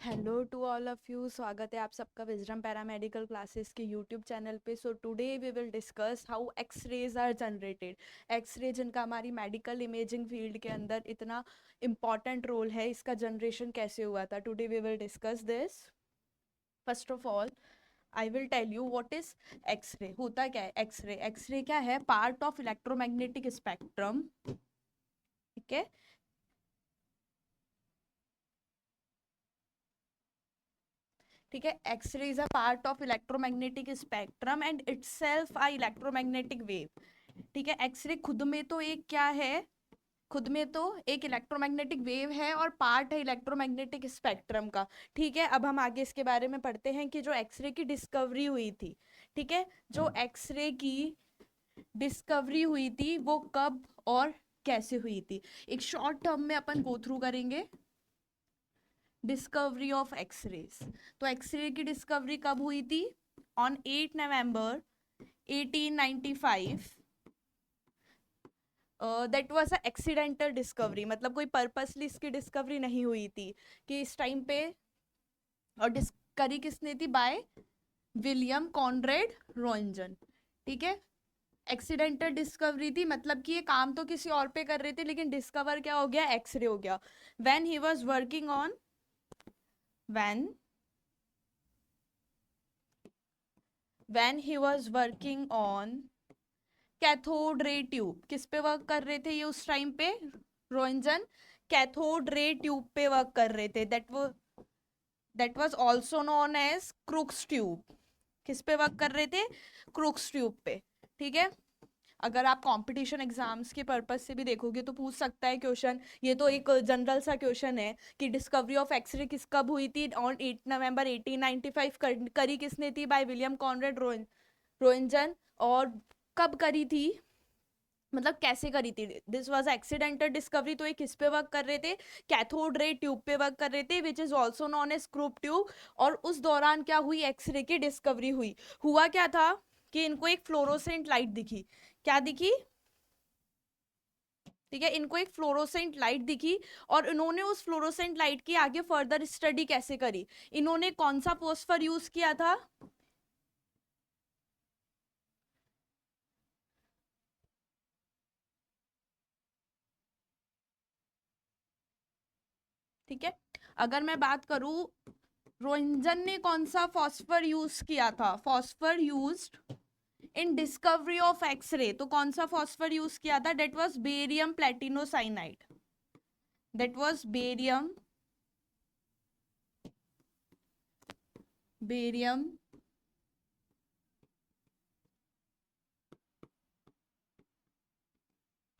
Hello to all of you. स्वागत है आप सबका विजडम पैरामेडिकल क्लासेस के यूट्यूब चैनल पे। So today we will discuss how X rays are generated. X ray जिनका हमारी मेडिकल इमेजिंग फील्ड के अंदर इतना इम्पॉर्टेंट रोल है, इसका जनरेशन कैसे हुआ था। Today we will discuss this. First of all I will tell you what is X ray. होता क्या है एक्सरे? एक्सरे क्या है? Part of electromagnetic spectrum. ठीक है, ठीक है। X ray is a part of electromagnetic spectrum and itself a electromagnetic wave. ठीक है, एक्सरे खुद में तो एक क्या है, खुद में तो एक इलेक्ट्रोमैग्नेटिक वेव है और पार्ट है इलेक्ट्रोमैग्नेटिक स्पेक्ट्रम का। ठीक है, अब हम आगे इसके बारे में पढ़ते हैं कि जो एक्सरे की डिस्कवरी हुई थी, ठीक है, जो एक्सरे की डिस्कवरी हुई थी वो कब और कैसे हुई थी। एक शॉर्ट टर्म में अपन गो थ्रू करेंगे डिस्कवरी ऑफ एक्सरेज। तो एक्सरे की डिस्कवरी कब हुई थी? On 8 November 1895। That was a accidental discovery, मतलब कोई पर्पसली इसकी डिस्कवरी नहीं हुई थी कि इस टाइम पे। और करी किसने थी? By William Conrad Roentgen. ठीक है, एक्सीडेंटल डिस्कवरी थी, मतलब कि ये काम तो किसी और पे कर रहे थे लेकिन डिस्कवर क्या हो गया? एक्सरे हो गया। When he was working on when when he was working on cathode ray tube. किस पे वर्क कर रहे थे ये उस टाइम पे? रोइंजन कैथोड रे ट्यूब पे वर्क कर रहे थे। That was also known as Crookes tube. किस पे वर्क कर रहे थे? क्रूक्स ट्यूब पे। ठीक है, अगर आप कंपटीशन एग्जाम्स के पर्पज से भी देखोगे तो पूछ सकता है क्वेश्चन। ये तो एक जनरल सा क्वेश्चन है कि डिस्कवरी ऑफ एक्सरे किस कब हुई थी? On 8 November 1895। करी किसने थी? By William Conrad Roentgen. और कब करी थी, मतलब कैसे करी थी? This was accidental discovery. तो ये किस पे वर्क कर रहे थे? कैथोड रे ट्यूब पे वर्क कर रहे थे, which is also known as स्क्रूप ट्यूब। और उस दौरान क्या हुई? एक्सरे की डिस्कवरी हुई। हुआ क्या था कि इनको एक फ्लोरोसेंट लाइट दिखी। क्या दिखी? ठीक है, इनको एक फ्लोरोसेंट लाइट दिखी और इन्होंने उस फ्लोरोसेंट लाइट की आगे फर्दर स्टडी कैसे करी? इन्होंने कौन सा फोस्फर यूज किया था? ठीक है, अगर मैं बात करूं रोइंजन ने कौन सा फॉस्फर यूज किया था? Phosphor used in discovery of X ray. तो कौन सा फॉस्फर यूज किया था? That was barium platinocyanide. That was barium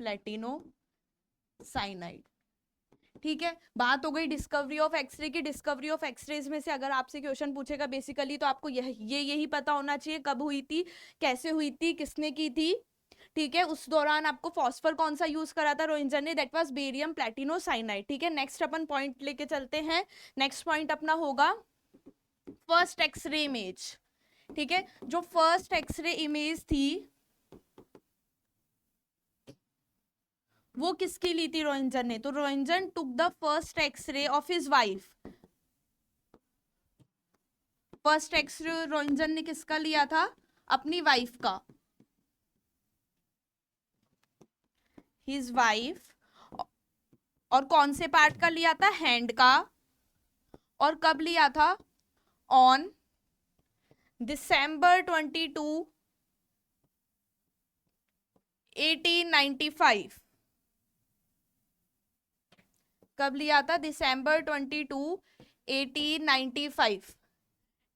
platinocyanide. ठीक है, बात हो गई डिस्कवरी ऑफ एक्सरे की। डिस्कवरी ऑफ एक्सरेज में से अगर आपसे क्वेश्चन पूछेगा बेसिकली तो आपको यही पता होना चाहिए कब हुई थी, कैसे हुई थी, किसने की थी। ठीक है, उस दौरान आपको फॉस्फर कौन सा यूज करा था रोइंजन ने? That was barium platinocyanide. ठीक है, नेक्स्ट अपन पॉइंट लेके चलते हैं। नेक्स्ट पॉइंट अपना होगा फर्स्ट एक्सरे इमेज। ठीक है, जो फर्स्ट एक्सरे इमेज थी वो किसकी ली थी? रोइंजन ने। तो Roentgen took the first X ray of his wife. First X ray Roentgen ने किसका लिया था? अपनी वाइफ का, हिज वाइफ। और कौन से पार्ट का लिया था? हैंड का। और कब लिया था? On December 22, 1895। कब लिया था? December 22, 1895।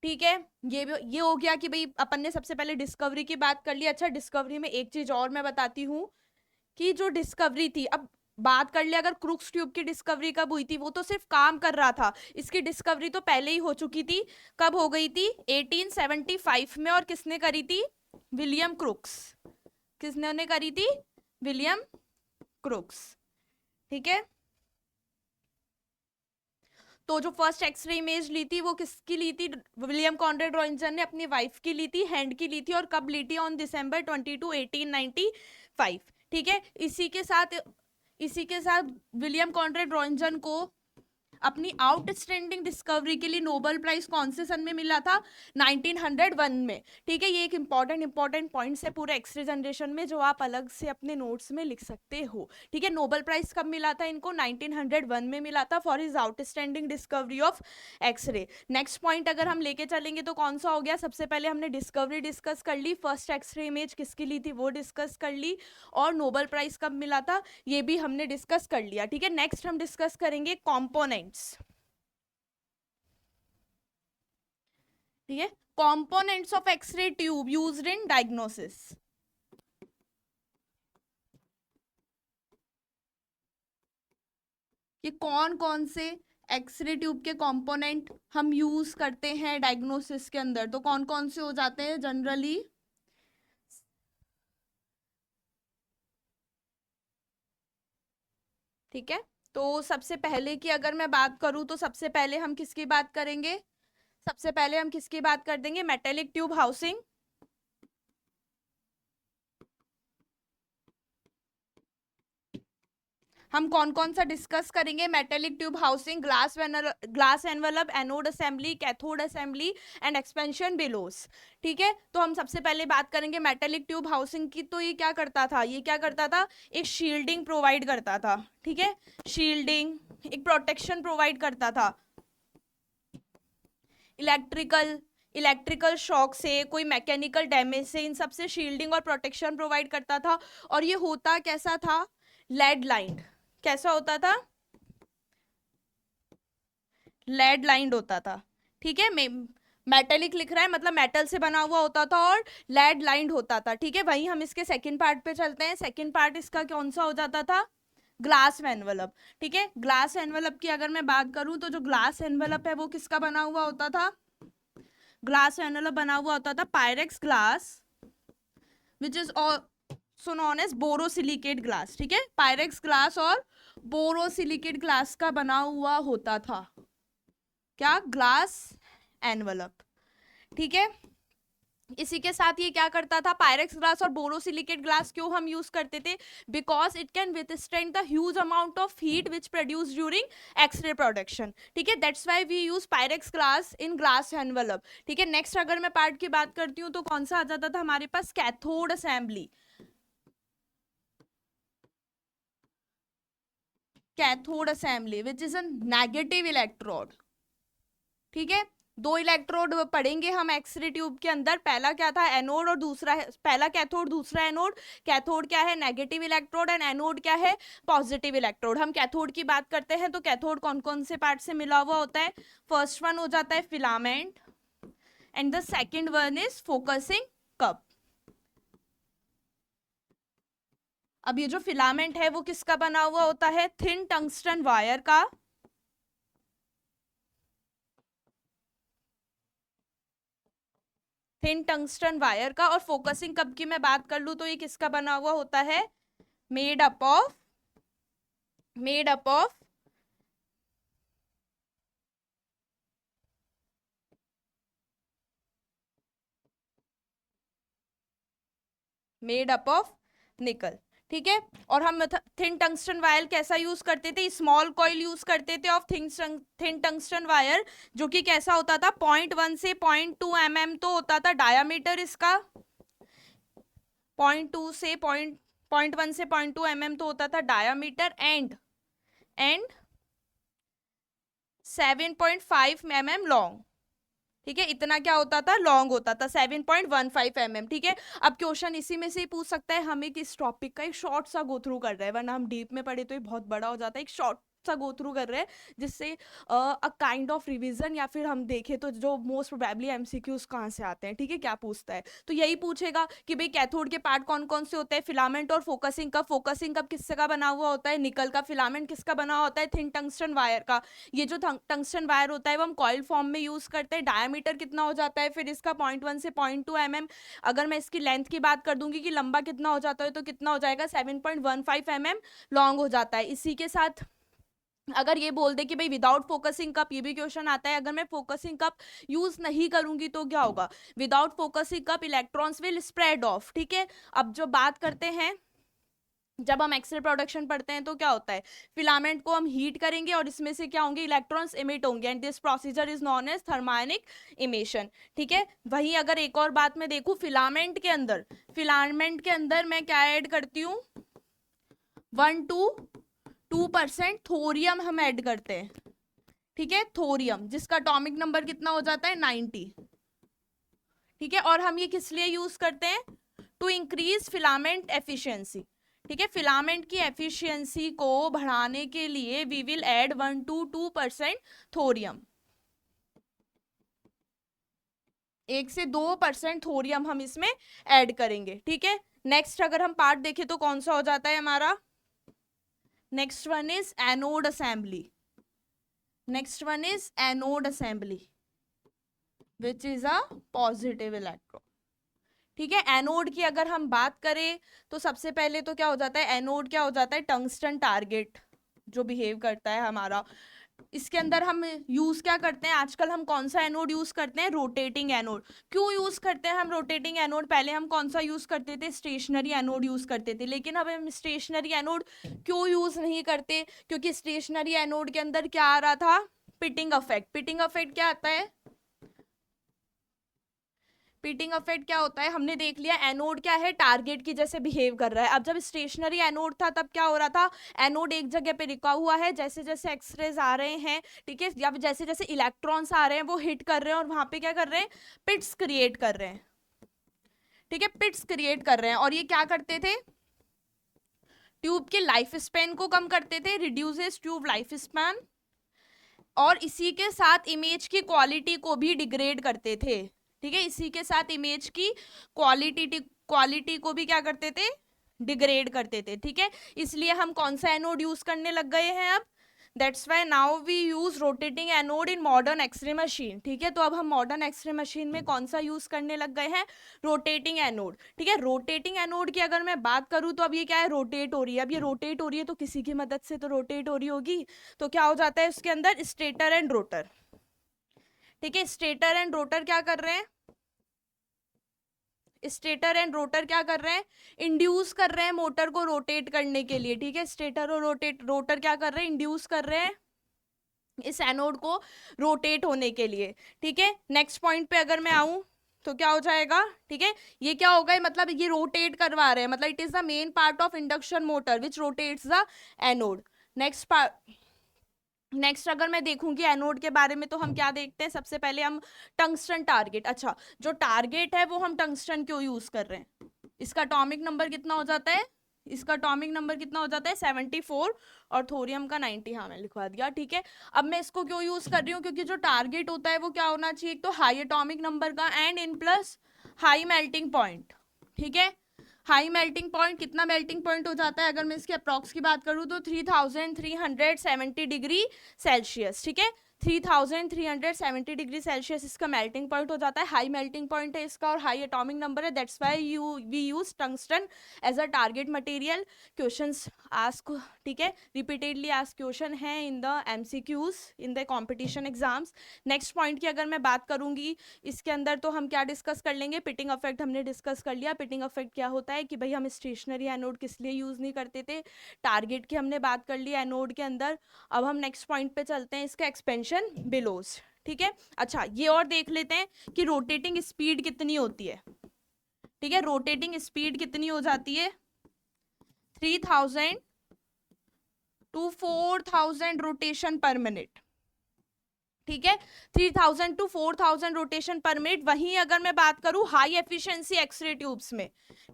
ठीक है, ये हो गया कि भाई अपन ने सबसे पहले डिस्कवरी की बात कर ली। अच्छा, डिस्कवरी में एक चीज और मैं बताती हूँ कि जो डिस्कवरी थी, अब बात कर ले अगर क्रूक्स ट्यूब की डिस्कवरी कब हुई थी, वो तो सिर्फ काम कर रहा था, इसकी डिस्कवरी तो पहले ही हो चुकी थी। कब हो गई थी? 1875 में। और किसने करी थी? William crooks. किसने करी थी? William crooks. ठीक है, तो जो फर्स्ट एक्सरे इमेज ली थी वो किसकी ली थी? विलियम कॉनरेड रॉइंजन ने अपनी वाइफ की ली थी, हैंड की ली थी। और कब ली थी? On December 22, 1895। ठीक है, इसी के साथ विलियम कॉनरेड रॉइंजन को अपनी आउटस्टैंडिंग डिस्कवरी के लिए नोबेल प्राइज कौन से सन में मिला था? 1901 में। ठीक है, ये एक इंपॉर्टेंट पॉइंट्स है पूरे एक्सरे जनरेशन में जो आप अलग से अपने नोट्स में लिख सकते हो। ठीक है, नोबेल प्राइज कब मिला था इनको? 1901 में मिला था for his outstanding discovery of X ray. Next point अगर हम लेके चलेंगे तो कौन सा हो गया? सबसे पहले हमने डिस्कवरी डिस्कस कर ली, फर्स्ट एक्सरे इमेज किसकी ली थी वो डिस्कस कर ली, और नोबेल प्राइज कब मिला था ये भी हमने डिस्कस कर लिया। ठीक है, नेक्स्ट हम डिस्कस करेंगे कंपोनेंट्स। ठीक है, components of X ray tube used in diagnosis. ये कौन कौन से एक्सरे ट्यूब के कंपोनेंट हम यूज करते हैं डायग्नोसिस के अंदर? तो कौन कौन से हो जाते हैं जनरली? ठीक है, तो सबसे पहले की अगर मैं बात करूं तो सबसे पहले हम किसकी बात करेंगे? सबसे पहले हम किसकी बात कर देंगे? Metallic tube housing. हम कौन कौन सा डिस्कस करेंगे? Metallic tube housing, glass envelope, anode assembly, cathode assembly and expansion bellows. ठीक है, तो हम सबसे पहले बात करेंगे मेटेलिक ट्यूब हाउसिंग की। तो ये क्या करता था? ये क्या करता था? एक शील्डिंग प्रोवाइड करता था। ठीक है, शील्डिंग, एक प्रोटेक्शन प्रोवाइड करता था इलेक्ट्रिकल शॉक से, कोई मैकेनिकल डैमेज से, इन सब से शील्डिंग और प्रोटेक्शन प्रोवाइड करता था। और ये होता कैसा था? Lead lined. कैसा होता था? लेड लाइंड होता था। ठीक है, मेटेलिक लिख रहा है मतलब मेटल से बना हुआ होता था और लेड लाइंड होता था। ठीक है, वहीं हम इसके सेकंड पार्ट पे चलते हैं। सेकंड पार्ट इसका कौन सा हो जाता था? Glass envelope. ठीक है, ग्लास एनवलप की अगर मैं बात करूं तो जो ग्लास एनवलप है वो किसका बना हुआ होता था? ग्लास एनवलप बना हुआ होता था Pyrex glass, which is so known as borosilicate glass. ठीक है, पायरेक्स ग्लास और बोरोसिलिकेट ग्लास का बना हुआ होता था क्या? Glass envelope. ठीक है, इसी के साथ ये क्या करता था? पायरेक्स ग्लास और बोरोसिलिकेट ग्लास क्यों हम यूज करते थे? Because it can withstand the huge amount of heat which produce during X ray production. ठीक है, that's why we use Pyrex glass in glass envelope. ठीक है, नेक्स्ट अगर मैं पार्ट की बात करती हूँ तो कौन सा आ जाता था हमारे पास? Cathode assembly. Cathode assembly which is a negative electrode. ठीक है, दो इलेक्ट्रोड पढ़ेंगे हम एक्सरे ट्यूब के अंदर। पहला क्या था? एनोड, और दूसरा है पहला कैथोड, दूसरा एनोड। कैथोड क्या है? नेगेटिव इलेक्ट्रोड, एंड एनोड क्या है? Positive electrode. हम कैथोड की बात करते हैं तो कैथोड कौन कौन से पार्ट से मिला हुआ होता है? फर्स्ट वन हो जाता है filament, and the second one is focusing cup. अब ये जो फिलामेंट है वो किसका बना हुआ होता है? थिन टंगस्टन वायर का। थिन टंगस्टन वायर का। और फोकसिंग कप की मैं बात कर लूं तो ये किसका बना हुआ होता है? Made up of made up of made up of निकल। ठीक है, और हम थिन टंगस्टन वायर कैसा यूज करते थे? स्मॉल कॉइल यूज करते थे ऑफ थिन टंगस्टन वायर, जो कि कैसा होता था? 0.1 से 0.2 mm तो होता था डायामीटर इसका। 0.2 से 0.1 से 0.2 mm तो होता था डायामीटर, एंड 7.5 mm लॉन्ग। ठीक है, इतना क्या होता था? लॉन्ग होता था, 7.15 mm। ठीक है, अब क्वेश्चन इसी में से ही पूछ सकता है, हमें किस टॉपिक का एक शॉर्ट सा गो थ्रू कर रहे हैं, वरना हम डीप में पढ़े तो ये बहुत बड़ा हो जाता है। एक शॉर्ट सा गो थ्रू कर रहे हैं जिससे अ काइंड ऑफ रिवीजन, या फिर हम देखें तो जो मोस्ट प्रोबेबली एमसीक्यूज कहाँ से आते हैं। ठीक है, क्या पूछता है? तो यही पूछेगा कि भाई कैथोड के पार्ट कौन कौन से होते हैं? फिलामेंट और फोकसिंग कप। फोकसिंग कप किससे का बना हुआ होता है? निकल का। फिलामेंट किसका बना हुआ होता है? थिन टंगस्टन वायर का। ये जो टंगस्टन वायर होता है वो हम कॉइल फॉर्म में यूज करते हैं। डायमीटर कितना हो जाता है फिर इसका? 0.1 से 0.2 mm। अगर मैं इसकी लेंथ की बात कर दूंगी कि लंबा कितना हो जाता है तो कितना हो जाएगा? 7.15 mm लॉन्ग हो जाता है। इसी के साथ अगर ये बोल दे कि भाई विदाउट फोकसिंग कप, ये भी क्वेश्चन आता है, अगर मैं फोकसिंग कप यूज नहीं करूंगी तो क्या होगा? Without focusing cup electrons will spread of. ठीक है, अब जो बात करते हैं जब हम एक्सरे प्रोडक्शन पढ़ते हैं तो क्या होता है, फिलामेंट को हम हीट करेंगे और इसमें से क्या होंगे, इलेक्ट्रॉन्स इमिट होंगे, and this procedure is known as thermionic emission. ठीक है, वहीं अगर एक और बात मैं देखूं, फिलामेंट के अंदर मैं क्या ऐड करती हूँ, 1 to 2% थोरियम हम ऐड करते हैं। ठीक है, थोरियम, जिसका एटॉमिक नंबर कितना हो जाता है, 90। ठीक है, और हम ये किस लिए यूज करते हैं, टू इंक्रीज फिलामेंट एफिशिएंसी। ठीक है, फिलामेंट की एफिशिएंसी को बढ़ाने के लिए we will add 1 to 2% thorium, 1 से 2% थोरियम हम इसमें ऐड करेंगे। ठीक है, नेक्स्ट अगर हम पार्ट देखें तो कौन सा हो जाता है हमारा, next one is anode assembly. Next one is anode assembly which is a positive electron. ठीक है, एनोड की अगर हम बात करें तो सबसे पहले तो क्या हो जाता है, एनोड क्या हो जाता है, टंगस्टन टारगेट जो बिहेव करता है हमारा। इसके अंदर हम यूज क्या करते हैं, आजकल हम कौन सा एनोड यूज करते हैं, रोटेटिंग एनोड। क्यों यूज करते हैं हम रोटेटिंग एनोड, पहले हम कौन सा यूज करते थे, स्टेशनरी एनोड यूज करते थे, लेकिन अब हम स्टेशनरी एनोड क्यों यूज नहीं करते, क्योंकि स्टेशनरी एनोड के अंदर क्या आ रहा था, पिटिंग अफेक्ट। पिटिंग अफेक्ट क्या आता है, पीटिंग इफेक्ट क्या होता है, हमने देख लिया एनोड क्या है, टारगेट की जैसे बिहेव कर रहा है। अब जब स्टेशनरी एनोड था तब क्या हो रहा था, एनोड एक जगह पे रुका हुआ है, जैसे जैसे एक्सरेज आ रहे हैं, ठीक है, या जैसे जैसे इलेक्ट्रॉन्स आ रहे हैं वो हिट कर रहे हैं और वहां पे क्या कर रहे हैं, पिट्स क्रिएट कर रहे हैं। ठीक है, पिट्स क्रिएट कर रहे हैं, और ये क्या करते थे, ट्यूब के लाइफ स्पैन को कम करते थे, रिड्यूसेस ट्यूब लाइफ स्पैन, और इसी के साथ इमेज की क्वालिटी को भी डिग्रेड करते थे। ठीक है, इसी के साथ इमेज की क्वालिटी को भी क्या करते थे, डिग्रेड करते थे। ठीक है, इसलिए हम कौन सा एनोड यूज करने लग गए हैं अब, that's why now we use rotating anode in modern X ray machine. ठीक है, तो अब हम मॉडर्न एक्सरे मशीन में कौन सा यूज करने लग गए हैं, रोटेटिंग एनोड। ठीक है, रोटेटिंग एनोड की अगर मैं बात करूं तो अब ये क्या है, रोटेट हो रही है। अब ये रोटेट हो रही है तो किसी की मदद से तो रोटेट हो रही होगी, तो क्या हो जाता है उसके अंदर, स्टेटर एंड रोटर। ठीक है, स्टेटर एंड रोटर क्या कर रहे हैं, स्टेटर एंड रोटर क्या कर रहे हैं, इंड्यूस कर रहे हैं मोटर को रोटेट करने के लिए। ठीक है, स्टेटर और रोटर क्या कर रहे हैं, इंड्यूस कर रहे हैं इस एनोड को रोटेट होने के लिए। ठीक है, नेक्स्ट पॉइंट पे अगर मैं आऊं तो क्या हो जाएगा, ठीक है, ये क्या होगा, मतलब ये रोटेट करवा रहे हैं, मतलब it is the main part of induction motor which rotates the anode. Next अगर मैं देखूंगी एनोड के बारे में तो हम क्या देखते हैं, सबसे पहले हम टंगस्टन टारगेट। अच्छा, जो टारगेट है वो हम टंगस्टन क्यों यूज कर रहे हैं, इसका एटॉमिक नंबर कितना हो जाता है, इसका एटॉमिक नंबर कितना हो जाता है, 74, और थोरियम का 90। हाँ, मैं लिखवा दिया। ठीक है, अब मैं इसको क्यों यूज कर रही हूँ, क्योंकि जो टारगेट होता है वो क्या होना चाहिए, एक तो हाई एटॉमिक नंबर का and in plus high melting point. ठीक है, हाई मेल्टिंग पॉइंट, कितना मेल्टिंग पॉइंट हो जाता है, अगर मैं इसके अप्रॉक्स की बात करूँ तो 3370 डिग्री सेल्सियस। ठीक है, 3370 डिग्री सेल्सियस इसका मेल्टिंग पॉइंट हो जाता है, हाई मेल्टिंग पॉइंट है इसका और हाई एटॉमिक नंबर है, that's why we use tungsten as a target material. Questions ask, ठीक है, रिपीटेडली आस्क क्वेश्चन है in the MCQs in the competition exams. Next point की अगर मैं बात करूंगी, इसके अंदर तो हम क्या डिस्कस कर लेंगे, पिटिंग इफेक्ट हमने डिस्कस कर लिया। पिटिंग इफेक्ट क्या होता है कि भाई हम स्टेशनरी एनोड किस लिए यूज नहीं करते थे, टारगेट की हमने बात कर ली एनोड के अंदर। अब हम नेक्स्ट पॉइंट पे चलते हैं, इसका एक्सपेंशन बिलोज। ठीक है, अच्छा ये और देख लेते हैं कि रोटेटिंग स्पीड कितनी होती है। ठीक है, रोटेटिंग स्पीड कितनी हो जाती है, 3000 to 4000 रोटेशन पर मिनट। ठीक है, 3000 to 4000 रोटेशन पर मिनट। वहीं अगर मैं बात करूं हाई एफिशिएंसी एक्सरे ट्यूब्स में,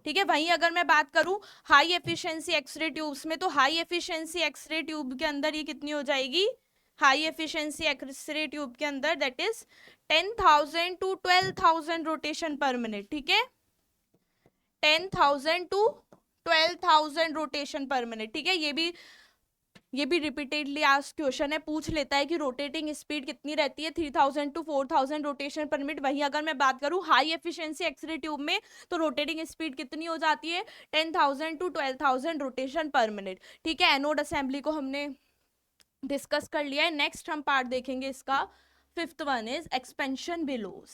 ठीक है, वहीं अगर मैं बात करूं हाई एफिशिएंसी एक्सरे ट्यूब्स में, तो हाई एफिशिएंसी एक्सरे ट्यूब के अंदर ये कितनी हो जाएगी, हाई एफिशिएंसी एक्सरे ट्यूब के अंदर that is 10,000 to 12,000 rotation per minute. ठीक है, 10,000 to 12,000 रोटेशन पर मिनट। ठीक है, ये भी रिपीटेडली आज क्वेश्चन है, पूछ लेता है कि रोटेटिंग स्पीड कितनी रहती है, 3000 to 4000 रोटेशन पर मिनट। वहीं अगर मैं बात करूं हाई एफिशिएंसी एक्सरे ट्यूब में तो रोटेटिंग स्पीड कितनी हो जाती है, 10,000 to 12,000 रोटेशन पर मिनट। ठीक है, एनोड असेंबली को हमने डिस्कस कर लिया है। नेक्स्ट हम पार्ट देखेंगे इसका, फिफ्थ वन इज एक्सपेंशन बिलोस।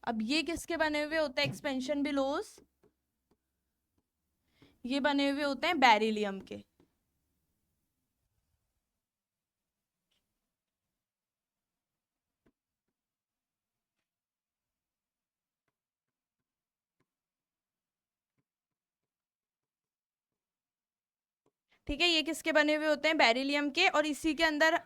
अब ये किसके बने हुए होते हैं, एक्सपेंशन बिलोस, ये बने हुए होते हैं बेरिलियम के। ठीक है, ये किसके बने हुए होते हैं? बेरिलियम के। और इसी के अंदर,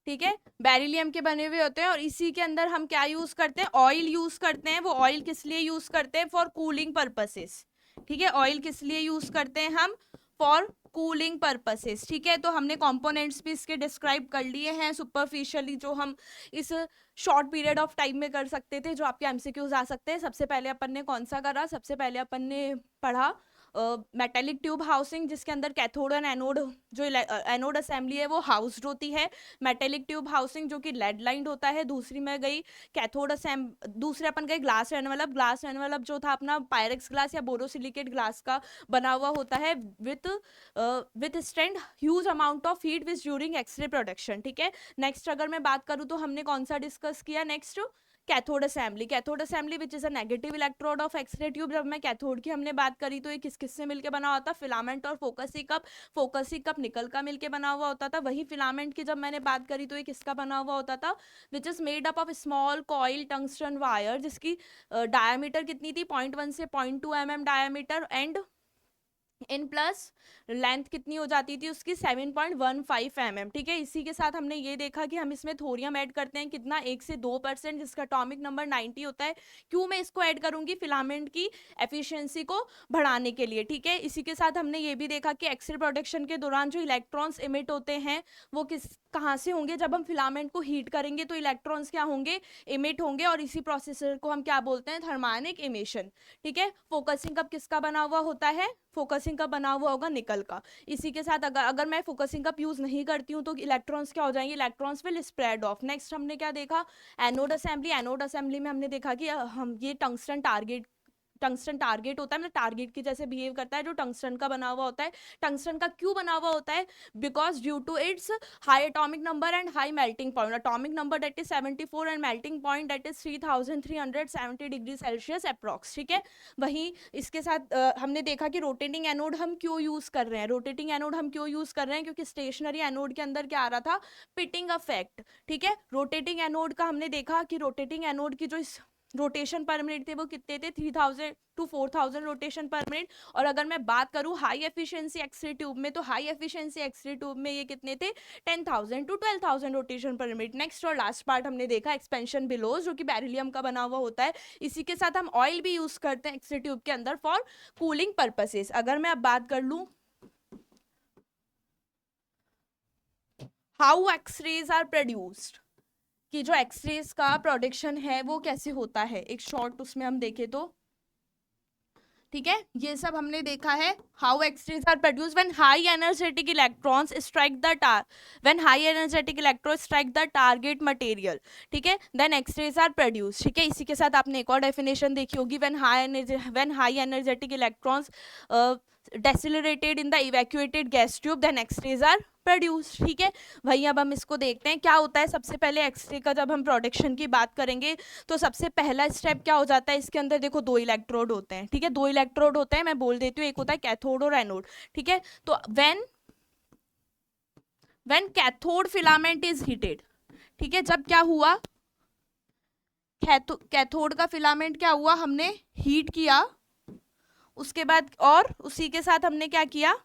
ठीक है, बेरिलियम के बने हुए होते हैं। और इसी के अंदर हम क्या यूज करते हैं? ऑयल यूज करते हैं। वो ऑयल किस लिए यूज करते हैं? For cooling purposes. ठीक है, ऑयल किस लिए यूज करते हैं हम? For cooling purposes. ठीक है, तो हमने कंपोनेंट्स भी इसके डिस्क्राइब कर लिए हैं सुपरफिशियली, जो हम इस शॉर्ट पीरियड ऑफ टाइम में कर सकते थे, जो आपके एमसीक्यूज आ सकते हैं। सबसे पहले अपन ने कौन सा करा? सबसे पहले अपन ने पढ़ा मेटेलिक ट्यूब हाउसिंग, जिसके अंदर कैथोड एंड एनोड, जो एनोड असेंबली है वो हाउस्ड होती है। मेटेलिक ट्यूब हाउसिंग जो कि लेड लाइंड होता है। दूसरी में गई कैथोड असेंब दूसरे अपन गए ग्लास एनवलप। ग्लास एनवलप जो था अपना पायरेक्स ग्लास या बोरोसिलिकेट ग्लास का बना हुआ होता है, withstand huge amount of heat which during X ray production. ठीक है, नेक्स्ट अगर मैं बात करूँ तो हमने कौन सा डिस्कस किया? Next cathode assembly. Cathode assembly which is a negative electrode of X ray tube. जब मैं कैथोड की हमने बात करी तो ये किस किस से मिलकर बना होता? फिलामेंट और फोकसी कप। फोकसी कप निकल का मिलके बना हुआ होता था। वही फिलामेंट की जब मैंने बात करी तो ये किसका बना हुआ होता था? Which is made up of small coil tungsten wire, जिसकी डायमीटर कितनी थी? 0.1 से 0.2 mm diameter, and in plus length कितनी हो जाती थी उसकी? 7.15 mm। ठीक है, इसी के साथ हमने ये देखा कि हम इसमें थोरियम ऐड करते हैं कितना? 1 से 2%, जिसका अटोमिक नंबर 90 होता है। क्यों मैं इसको ऐड करूंगी? फिलामेंट की एफिशिएंसी को बढ़ाने के लिए। ठीक है, इसी के साथ हमने ये भी देखा कि एक्सरे प्रोडक्शन के दौरान जो इलेक्ट्रॉन्स इमिट होते हैं वो कहाँ से होंगे? जब हम फिलामेंट को हीट करेंगे तो इलेक्ट्रॉन्स क्या होंगे? इमिट होंगे। और इसी प्रोसेसर को हम क्या बोलते हैं? थर्मानिक इमिशन। ठीक है, फोकसिंग कप किसका बना हुआ होता है? फोकसिंग कप बना हुआ होगा निकल का। इसी के साथ अगर मैं फोकसिंग कप यूज नहीं करती हूँ तो इलेक्ट्रॉन्स क्या हो जाएंगे? Electrons will spread of. Next हमने क्या देखा? Anode assembly. एनोड असेंबली में हमने देखा कि हम ये टंगस्टन टारगेट होता है, मतलब टारगेट की जैसे बिहेव करता है, जो टंगस्टन का बना हुआ होता है। टंगस्टन का क्यों बना हुआ होता है? Because due to its high atomic number and high melting point. Atomic number that is 74 and melting point that is 3370 degree Celsius approx. ठीक है, वहीं इसके साथ हमने देखा कि रोटेटिंग एनोड हम क्यों यूज कर रहे हैं? रोटेटिंग एनोड हम क्यों यूज कर रहे हैं? क्योंकि स्टेशनरी एनोड के अंदर क्या आ रहा था? Pitting affect. ठीक है, रोटेटिंग एनोड का हमने देखा कि रोटेटिंग एनोड की जो रोटेशन पर मिनट थे वो कितने थे? 3000 टू 4000 रोटेशन पर मिनट। और अगर मैं बात करूं हाई एफिशिएंसी एक्सरे ट्यूब में, तो हाई एफिशिएंसी एक्सरे ट्यूब में ये कितने थे? 10,000 to 12,000 rotation per minute. Next और लास्ट पार्ट हमने देखा एक्सपेंशन बिलोज, जो कि बेरिलियम का बना हुआ होता है। इसी के साथ हम ऑयल भी यूज करते हैं एक्सरे ट्यूब के अंदर फॉर कूलिंग पर्पसेस। अगर मैं अब बात कर लूं हाउ एक्सरेज आर प्रोड्यूस्ड, कि जो एक्सरेज का प्रोडक्शन है वो कैसे होता है, एक शॉर्ट उसमें हम देखें तो। ठीक है, ये सब हमने देखा है। How X rays are produce when high energetic electrons strike the when high energetic electron strike the target material. ठीक है, देन एक्सरेज आर प्रोड्यूस। ठीक है, इसी के साथ आपने एक और डेफिनेशन देखी होगी, when high energetic electrons decelerated in the evacuated gas tube, then X-rays are produce. ठीक है, वही अब हम इसको देखते हैं क्या होता है। सबसे पहले एक्सरे का जब हम प्रोडक्शन की बात करेंगे तो सबसे पहला स्टेप क्या हो जाता है? इसके अंदर देखो दो इलेक्ट्रोड होते हैं। ठीक है, दो इलेक्ट्रोड होते हैं, मैं बोल देती हूँ, एक होता है कैथोड और एनोड। ठीक है, तो when cathode filament is heated, ठीक है, जब क्या हुआ? कैथोड का फिलामेंट क्या हुआ? हमने हीट किया, उसके बाद और उसी के साथ हमने क्या किया?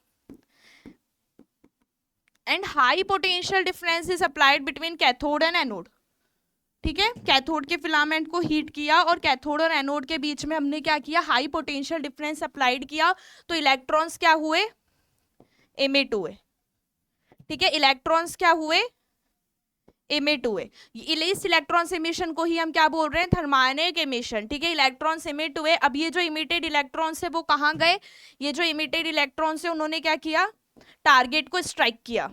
And high potential difference is applied between cathode and anode. ठीक है, कैथोड के फिलामेंट को हीट किया और कैथोड और एनोड के बीच में हमने क्या किया? हाई पोटेंशियल डिफरेंस अप्लाइड किया, तो इलेक्ट्रॉन्स क्या हुए? एमिट हुए। ठीक है, इलेक्ट्रॉन्स क्या हुए? एमिट हुए। इस इलेक्ट्रॉन्स एमिशन को ही हम क्या बोल रहे हैं? थर्मानिक एमिशन। ठीक है, इलेक्ट्रॉन्स एमिट हुए। अब ये जो इमिटेड इलेक्ट्रॉन्स है वो कहाँ गए? ये जो इमिटेड इलेक्ट्रॉन्स है उन्होंने क्या किया? टारगेट को स्ट्राइक किया।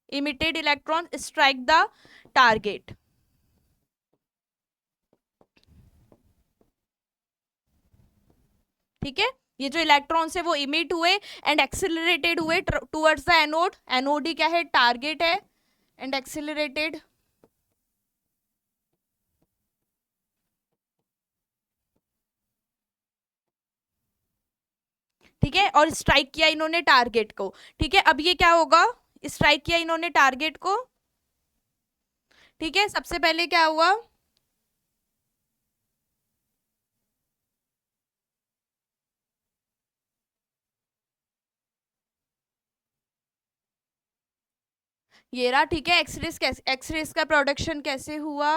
Emitted electron strike the target. ठीक है, ये जो इलेक्ट्रॉन्स है वो इमिट हुए एंड एक्सिलरेटेड हुए टुवर्ड्स द एनोड। एनोड ही क्या है? टारगेट है। एंड एक्सिलरेटेड ठीक है, और स्ट्राइक किया इन्होंने टारगेट को। ठीक है, अब ये क्या होगा, स्ट्राइक किया इन्होंने टारगेट को। ठीक है, सबसे पहले क्या हुआ, ये रहा। ठीक है, एक्सरेज कैसे, एक्सरेज का प्रोडक्शन कैसे हुआ।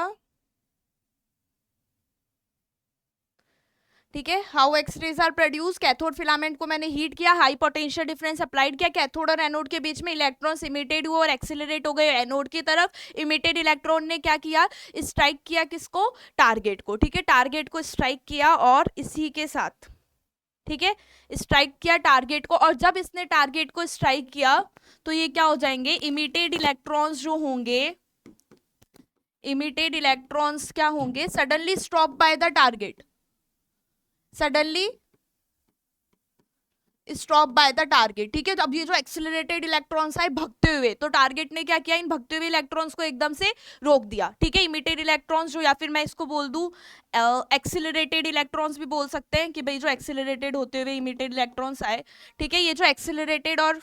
ठीक है, how X rays are produce, cathode filament को मैंने हीट किया, हाई पोटेंशियल डिफरेंस अप्लाइड किया, कैथोड और एनोड के बीच में इलेक्ट्रॉन्स इमिटेड हुए और एक्सेलरेट हो गए एनोड की तरफ। इमिटेड इलेक्ट्रॉन ने क्या किया, स्ट्राइक किया किसको, टारगेट को। ठीक है, टारगेट को स्ट्राइक किया और इसी के साथ, ठीक है, स्ट्राइक किया टारगेट को, और जब इसने टारगेट को स्ट्राइक किया तो ये क्या हो जाएंगे, इमिटेड इलेक्ट्रॉन्स जो होंगे, इमिटेड इलेक्ट्रॉन्स क्या होंगे, suddenly stop by the target, suddenly stop by the target. ठीक है, तो अब ये जो एक्सिलरेटेड इलेक्ट्रॉन्स आए भगते हुए, तो टारगेट ने क्या किया, इन भगते हुए इलेक्ट्रॉन्स को एकदम से रोक दिया। ठीक है, इमिटेड इलेक्ट्रॉन्स जो, या फिर मैं इसको बोल दूं एक्सिलरेटेड इलेक्ट्रॉन्स भी बोल सकते हैं कि भाई जो एक्सिलरेटेड होते हुए इमिटेड इलेक्ट्रॉन्स आए। ठीक है, ये जो एक्सिलरेटेड और,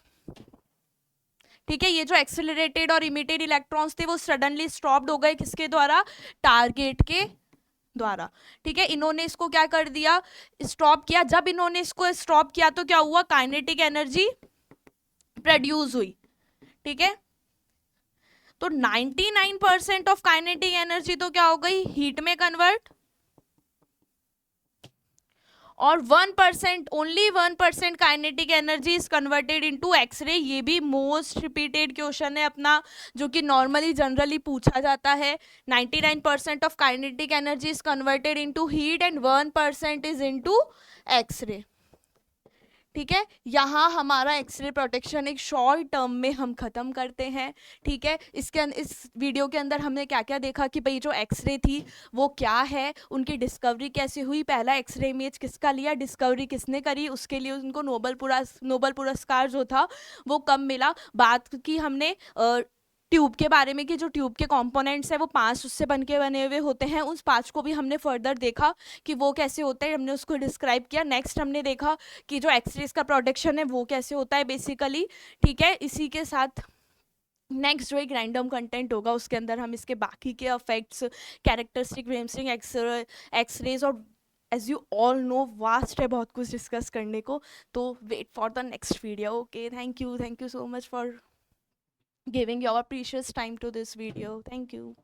ठीक है, ये जो एक्सिलरेटेड और इमिटेड इलेक्ट्रॉन्स थे वो सडनली स्टॉप्ड हो गए, किसके द्वारा, टारगेट के द्वारा। ठीक है, इन्होंने इसको क्या कर दिया, स्टॉप किया। जब इन्होंने इसको स्टॉप किया तो क्या हुआ, काइनेटिक एनर्जी प्रोड्यूस हुई। ठीक है, तो 99% ऑफ काइनेटिक एनर्जी तो क्या हो गई, हीट में कन्वर्ट, और 1%, only 1% kinetic energy is converted into X ray. ये भी मोस्ट रिपीटेड क्वेश्चन है अपना, जो कि नॉर्मली जनरली पूछा जाता है। 99% of kinetic energy is converted into heat and 1% is into X ray. ठीक है, यहाँ हमारा एक्सरे प्रोटेक्शन एक शॉर्ट टर्म में हम खत्म करते हैं। ठीक है, इस वीडियो के अंदर हमने क्या क्या देखा कि भाई जो एक्सरे थी वो क्या है, उनकी डिस्कवरी कैसे हुई, पहला एक्सरे इमेज किसका लिया, डिस्कवरी किसने करी, उसके लिए उनको नोबल पुरस्कार जो था वो कब मिला। बात की हमने ट्यूब के बारे में कि जो ट्यूब के कंपोनेंट्स है वो 5 उससे बन के बने हुए होते हैं, उस 5 को भी हमने फर्दर देखा कि वो कैसे होता है, हमने उसको डिस्क्राइब किया। नेक्स्ट हमने देखा कि जो एक्सरेज का प्रोडक्शन है वो कैसे होता है बेसिकली। ठीक है, इसी के साथ नेक्स्ट जो एक रैंडम कंटेंट होगा उसके अंदर हम इसके बाकी के इफेक्ट्स, कैरेक्टरिस्टिक वेवस्ट्रिंग, एक्सरेज, और as you all know vast है बहुत कुछ डिस्कस करने को। तो wait for the next video. Okay, thank you so much for giving your precious time to this video. Thank you.